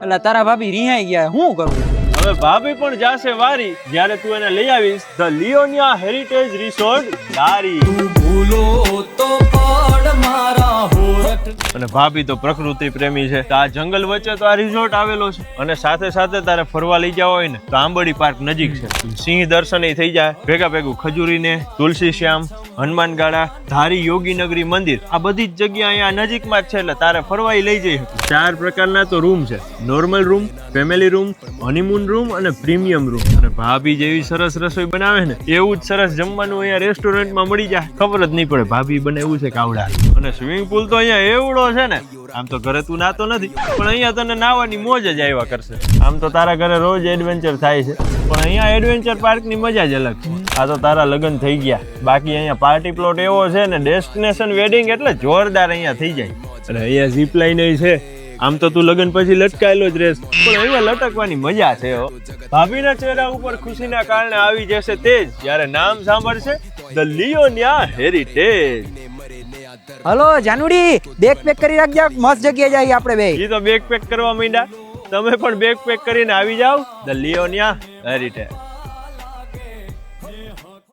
એટલે તારા ભાભી રિહાઈ ગયા, શું કરવું? હવે ભાભી પણ જાશે વારી જ્યારે તું એને લઈ આવીશ ધ લિયોનિયા હેરિટેજ રિસોર્ટ દારી. અને ભાભી તો પ્રકૃતિ પ્રેમી છે, તો આ જંગલ વચ્ચે તો આ રિસોર્ટ આવેલો છે, અને સાથે સાથે તારે ફરવા લઈ જવા હોય ને તો આંબડી પાર્ક નજીક છે. સિંહ દર્શન થઈ જાય, ભેગા ભેગું ખજૂરીને, તુલસી શ્યામ, હનુમાનગાળા, ધારી યોગીનગરી મંદિર, આ બધી જ જગ્યા અહીંયા નજીકમાં જ છે, એટલે તારે ફરવા લઈ જઈ શકે. 4 પ્રકારના તો રૂમ છે: normal room, family room, honeymoon room અને પ્રીમિયમ રૂમ. અને ભાભી જેવી સરસ રસોઈ બનાવે ને એવું જ સરસ જમવાનું અહીંયા રેસ્ટોરન્ટમાં મળી જાય, ખબર જ નહીં પડે ભાભી બનાવ્યું છે કાવડા. અને સ્વિમિંગ પુલ તો અહીંયા એવડો છે ને, આમ તો ઘરે તું નાતો નથી, પણ અહીંયા તને નાવાની મોજ જ આવ્યા કરશે. આમ તો તારા ઘરે રોજ એડવેન્ચર થાય છે, પણ અહીંયા એડવેન્ચર પાર્કની મજા જ અલગ છે. આ તો તારા લગ્ન થઈ ગયા, બાકી અહીંયા પાર્ટી પ્લોટ એવો છે ને, ડેસ્ટિનેશન વેડિંગ એટલે જોરદાર અહીંયા થઈ જાય. અને અહીંયા ઝીપ લાઈન છે, આમ તો તું લગ્ન પછી લટકાયેલો જ રહેશ, પણ અહીંયા લટકવાની મજા છે. ભાભીના ચહેરા ઉપર ખુશીના કારણે આવી જશે તેજ જ્યારે નામ સાંભળશે ધ લિયોનિયા હેરિટેજ. હલો જાનુડી, બેગ પેક કરી રાખજો, મસ્ત જગ્યાએ જઈએ આપણે બે. ઈ તો બેગ પેક કરવા માંડ્યા, તમે પણ બેગ પેક કરીને આવી જાઓ ધ લિયોનિયા હેરિટેજ.